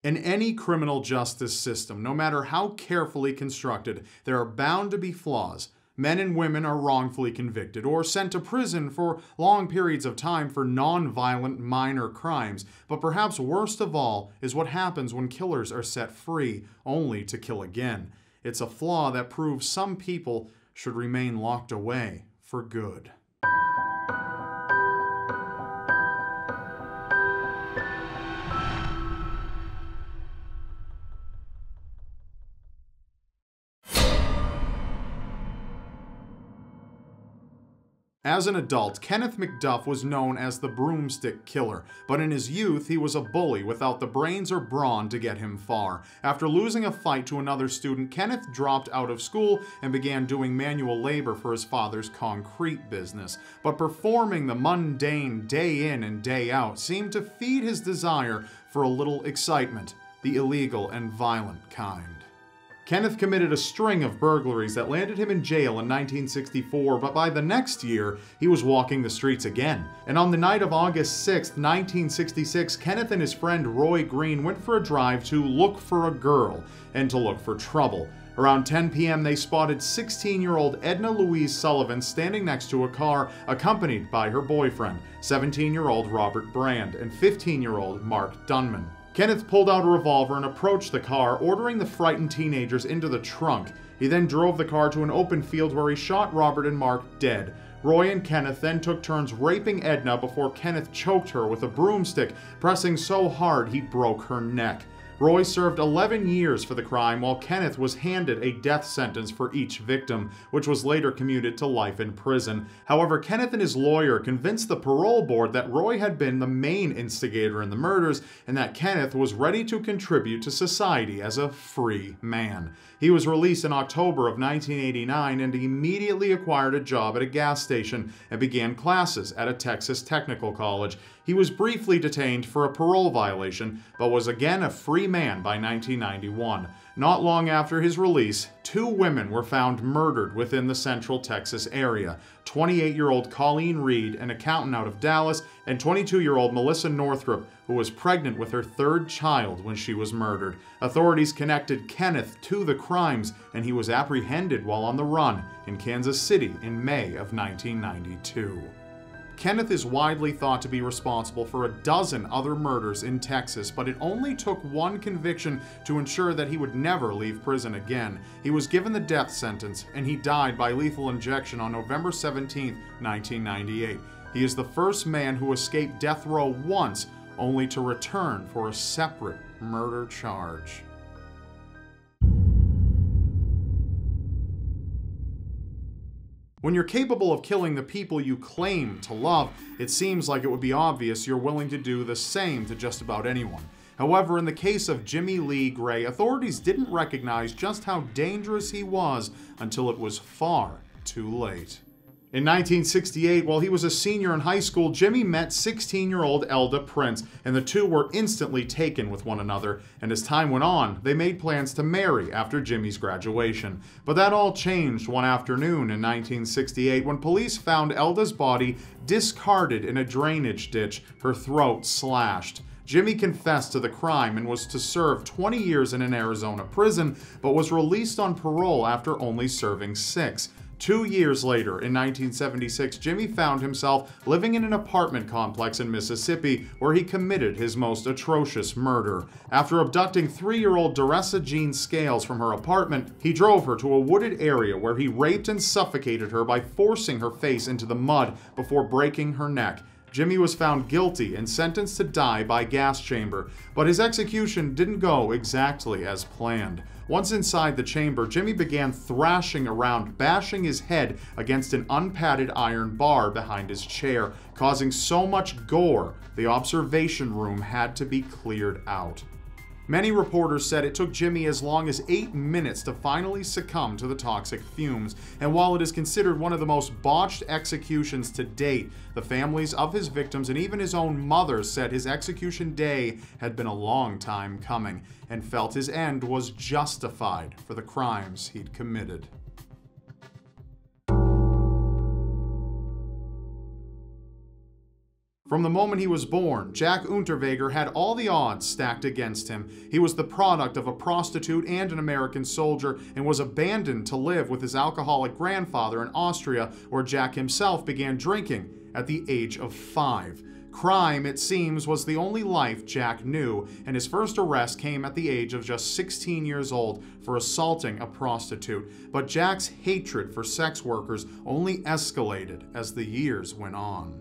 In any criminal justice system, no matter how carefully constructed, there are bound to be flaws. Men and women are wrongfully convicted or sent to prison for long periods of time for non-violent minor crimes. But perhaps worst of all is what happens when killers are set free, only to kill again. It's a flaw that proves some people should remain locked away for good. As an adult, Kenneth McDuff was known as the Broomstick Killer, but in his youth he was a bully without the brains or brawn to get him far. After losing a fight to another student, Kenneth dropped out of school and began doing manual labor for his father's concrete business. But performing the mundane day in and day out seemed to feed his desire for a little excitement, the illegal and violent kind. Kenneth committed a string of burglaries that landed him in jail in 1964, but by the next year, he was walking the streets again. And on the night of August 6, 1966, Kenneth and his friend Roy Green went for a drive to look for a girl and to look for trouble. Around 10 p.m., they spotted 16-year-old Edna Louise Sullivan standing next to a car, accompanied by her boyfriend, 17-year-old Robert Brand, and 15-year-old Mark Dunman. Kenneth pulled out a revolver and approached the car, ordering the frightened teenagers into the trunk. He then drove the car to an open field where he shot Robert and Mark dead. Roy and Kenneth then took turns raping Edna before Kenneth choked her with a broomstick, pressing so hard he broke her neck. Roy served 11 years for the crime, while Kenneth was handed a death sentence for each victim, which was later commuted to life in prison. However, Kenneth and his lawyer convinced the parole board that Roy had been the main instigator in the murders and that Kenneth was ready to contribute to society as a free man. He was released in October of 1989 and immediately acquired a job at a gas station and began classes at a Texas technical college. He was briefly detained for a parole violation, but was again a free man by 1991. Not long after his release, 2 women were found murdered within the Central Texas area. 28-year-old Colleen Reed, an accountant out of Dallas, and 22-year-old Melissa Northrup, who was pregnant with her 3rd child when she was murdered. Authorities connected Kenneth to the crimes, and he was apprehended while on the run in Kansas City in May of 1992. Kenneth is widely thought to be responsible for a dozen other murders in Texas, but it only took one conviction to ensure that he would never leave prison again. He was given the death sentence, and he died by lethal injection on November 17, 1998. He is the first man who escaped death row once, only to return for a separate murder charge. When you're capable of killing the people you claim to love, it seems like it would be obvious you're willing to do the same to just about anyone. However, in the case of Jimmy Lee Gray, authorities didn't recognize just how dangerous he was until it was far too late. In 1968, while he was a senior in high school, Jimmy met 16-year-old Elda Prince, and the two were instantly taken with one another, and as time went on, they made plans to marry after Jimmy's graduation. But that all changed one afternoon in 1968 when police found Elda's body discarded in a drainage ditch, her throat slashed. Jimmy confessed to the crime and was to serve 20 years in an Arizona prison, but was released on parole after only serving 6. 2 years later, in 1976, Jimmy found himself living in an apartment complex in Mississippi where he committed his most atrocious murder. After abducting 3-year-old Doressa Jean Scales from her apartment, he drove her to a wooded area where he raped and suffocated her by forcing her face into the mud before breaking her neck. Jimmy was found guilty and sentenced to die by gas chamber, but his execution didn't go exactly as planned. Once inside the chamber, Jimmy began thrashing around, bashing his head against an unpadded iron bar behind his chair, causing so much gore, the observation room had to be cleared out. Many reporters said it took Jimmy as long as 8 minutes to finally succumb to the toxic fumes, and while it is considered one of the most botched executions to date, the families of his victims and even his own mother said his execution day had been a long time coming, and felt his end was justified for the crimes he'd committed. From the moment he was born, Jack Unterweger had all the odds stacked against him. He was the product of a prostitute and an American soldier and was abandoned to live with his alcoholic grandfather in Austria, where Jack himself began drinking at the age of 5. Crime, it seems, was the only life Jack knew, and his first arrest came at the age of just 16 years old for assaulting a prostitute. But Jack's hatred for sex workers only escalated as the years went on.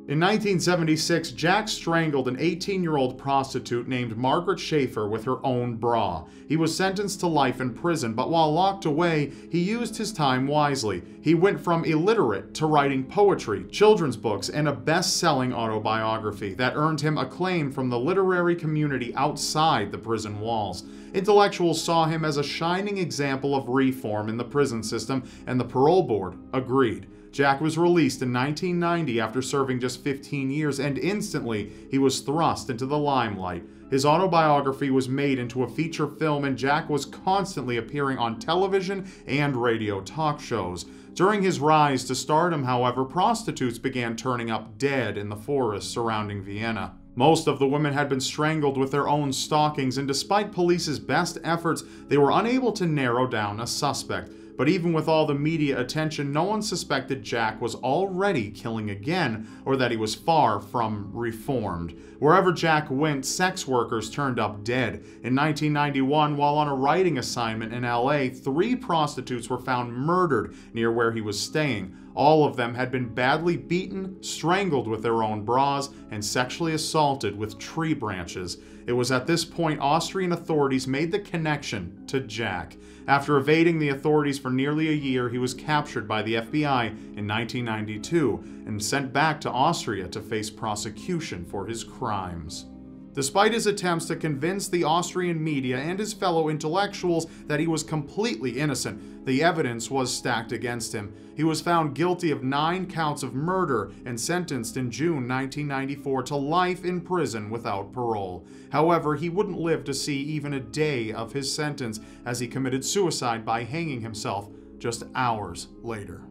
In 1976, Jack strangled an 18-year-old prostitute named Margaret Schaefer with her own bra. He was sentenced to life in prison, but while locked away, he used his time wisely. He went from illiterate to writing poetry, children's books, and a best-selling autobiography that earned him acclaim from the literary community outside the prison walls. Intellectuals saw him as a shining example of reform in the prison system, and the parole board agreed. Jack was released in 1990 after serving just 15 years, and instantly he was thrust into the limelight. His autobiography was made into a feature film, and Jack was constantly appearing on television and radio talk shows. During his rise to stardom, however, prostitutes began turning up dead in the forests surrounding Vienna. Most of the women had been strangled with their own stockings, and despite police's best efforts, they were unable to narrow down a suspect. But even with all the media attention, no one suspected Jack was already killing again, or that he was far from reformed. Wherever Jack went, sex workers turned up dead. In 1991, while on a writing assignment in LA, 3 prostitutes were found murdered near where he was staying. All of them had been badly beaten, strangled with their own bras, and sexually assaulted with tree branches. It was at this point Austrian authorities made the connection to Jack. After evading the authorities for nearly a year, he was captured by the FBI in 1992 and sent back to Austria to face prosecution for his crimes. Despite his attempts to convince the Austrian media and his fellow intellectuals that he was completely innocent, the evidence was stacked against him. He was found guilty of 9 counts of murder and sentenced in June 1994 to life in prison without parole. However, he wouldn't live to see even a day of his sentence, as he committed suicide by hanging himself just hours later.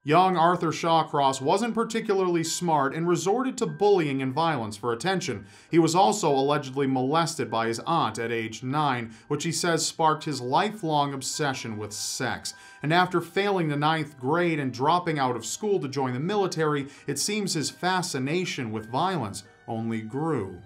Young Arthur Shawcross wasn't particularly smart and resorted to bullying and violence for attention. He was also allegedly molested by his aunt at age 9, which he says sparked his lifelong obsession with sex. And after failing the 9th grade and dropping out of school to join the military, it seems his fascination with violence only grew.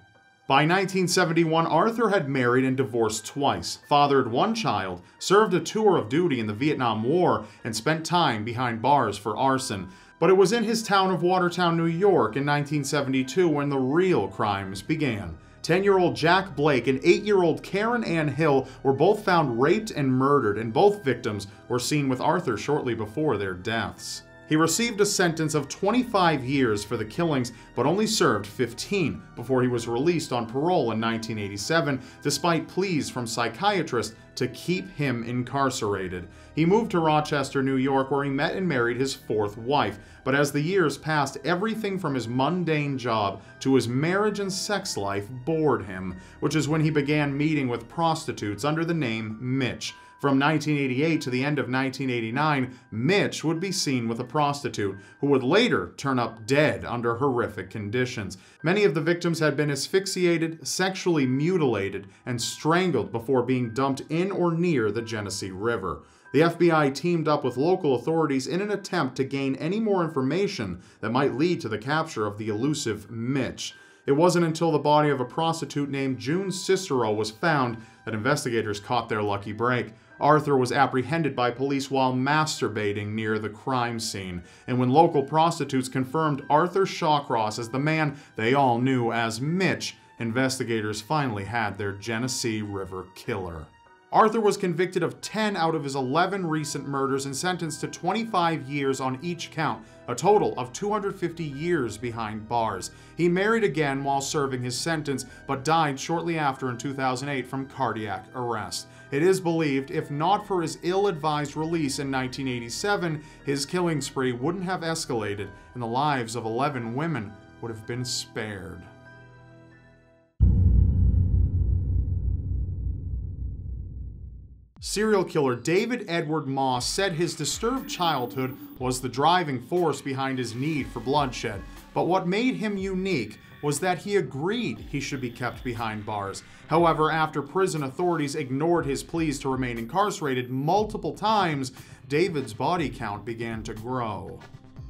By 1971, Arthur had married and divorced twice, fathered 1 child, served a tour of duty in the Vietnam War, and spent time behind bars for arson. But it was in his town of Watertown, New York in 1972 when the real crimes began. 10-year-old Jack Blake and 8-year-old Karen Ann Hill were both found raped and murdered, and both victims were seen with Arthur shortly before their deaths. He received a sentence of 25 years for the killings, but only served 15 before he was released on parole in 1987, despite pleas from psychiatrists to keep him incarcerated. He moved to Rochester, New York, where he met and married his 4th wife. But as the years passed, everything from his mundane job to his marriage and sex life bored him, which is when he began meeting with prostitutes under the name Mitch. From 1988 to the end of 1989, Mitch would be seen with a prostitute, who would later turn up dead under horrific conditions. Many of the victims had been asphyxiated, sexually mutilated, and strangled before being dumped in or near the Genesee River. The FBI teamed up with local authorities in an attempt to gain any more information that might lead to the capture of the elusive Mitch. It wasn't until the body of a prostitute named June Cicero was found that investigators caught their lucky break. Arthur was apprehended by police while masturbating near the crime scene, and when local prostitutes confirmed Arthur Shawcross as the man they all knew as Mitch, investigators finally had their Genesee River killer. Arthur was convicted of 10 out of his 11 recent murders and sentenced to 25 years on each count, a total of 250 years behind bars. He married again while serving his sentence, but died shortly after in 2008 from cardiac arrest. It is believed, if not for his ill-advised release in 1987, his killing spree wouldn't have escalated and the lives of 11 women would have been spared. Serial killer David Edward Maust said his disturbed childhood was the driving force behind his need for bloodshed, but what made him unique was that he agreed he should be kept behind bars. However, after prison authorities ignored his pleas to remain incarcerated multiple times, David's body count began to grow.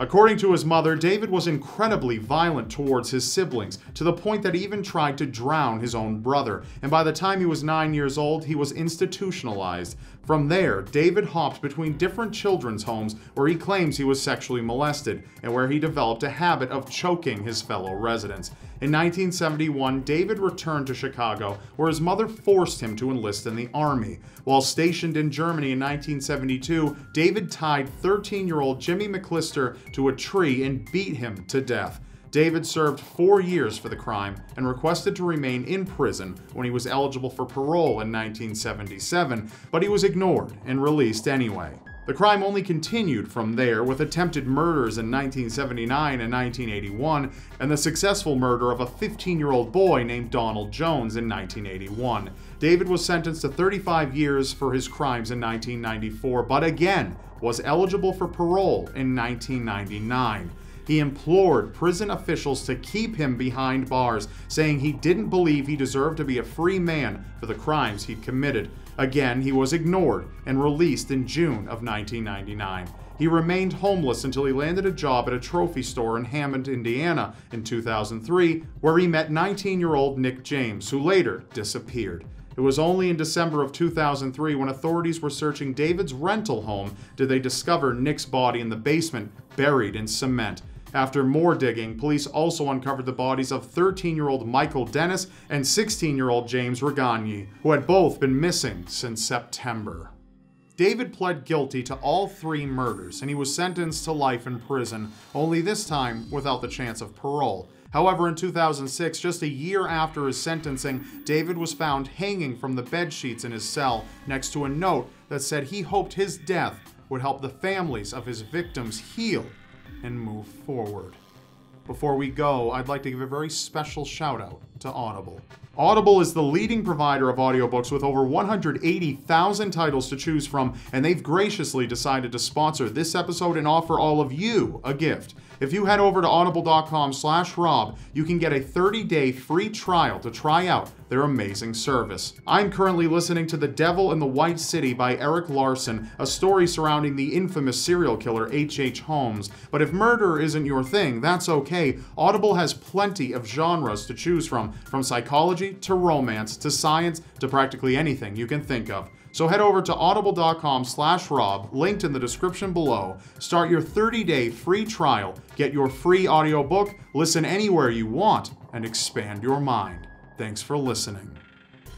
According to his mother, David was incredibly violent towards his siblings, to the point that he even tried to drown his own brother, and by the time he was 9 years old, he was institutionalized. From there, David hopped between different children's homes where he claims he was sexually molested, and where he developed a habit of choking his fellow residents. In 1971, David returned to Chicago, where his mother forced him to enlist in the army. While stationed in Germany in 1972, David tied 13-year-old Jimmy McClister to a tree and beat him to death. David served 4 years for the crime and requested to remain in prison when he was eligible for parole in 1977, but he was ignored and released anyway. The crime only continued from there, with attempted murders in 1979 and 1981, and the successful murder of a 15-year-old boy named Donald Jones in 1981. David was sentenced to 35 years for his crimes in 1994, but again was eligible for parole in 1999. He implored prison officials to keep him behind bars, saying he didn't believe he deserved to be a free man for the crimes he'd committed. Again, he was ignored and released in June of 1999. He remained homeless until he landed a job at a trophy store in Hammond, Indiana in 2003, where he met 19-year-old Nick James, who later disappeared. It was only in December of 2003, when authorities were searching David's rental home, did they discover Nick's body in the basement, buried in cement. After more digging, police also uncovered the bodies of 13-year-old Michael Dennis and 16-year-old James Regagni, who had both been missing since September. David pled guilty to all 3 murders, and he was sentenced to life in prison, only this time without the chance of parole. However, in 2006, just a year after his sentencing, David was found hanging from the bedsheets in his cell next to a note that said he hoped his death would help the families of his victims heal and move forward. Before we go, I'd like to give a very special shout out to Audible. Audible is the leading provider of audiobooks with over 180,000 titles to choose from, and they've graciously decided to sponsor this episode and offer all of you a gift. If you head over to audible.com/Rob, you can get a 30-day free trial to try out their amazing service. I'm currently listening to The Devil in the White City by Eric Larson, a story surrounding the infamous serial killer H.H. Holmes. But if murder isn't your thing, that's okay. Audible has plenty of genres to choose from psychology to romance to science to practically anything you can think of. So head over to audible.com/Rob, linked in the description below. Start your 30-day free trial, get your free audiobook, listen anywhere you want, and expand your mind. Thanks for listening.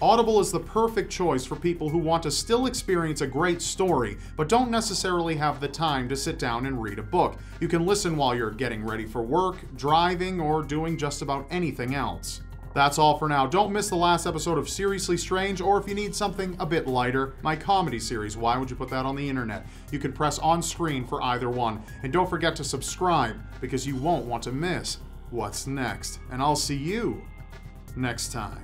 Audible is the perfect choice for people who want to still experience a great story, but don't necessarily have the time to sit down and read a book. You can listen while you're getting ready for work, driving, or doing just about anything else. That's all for now. Don't miss the last episode of Seriously Strange, or if you need something a bit lighter, my comedy series, Why Would You Put That on the Internet? You can press on screen for either one. And don't forget to subscribe, because you won't want to miss what's next. And I'll see you next time.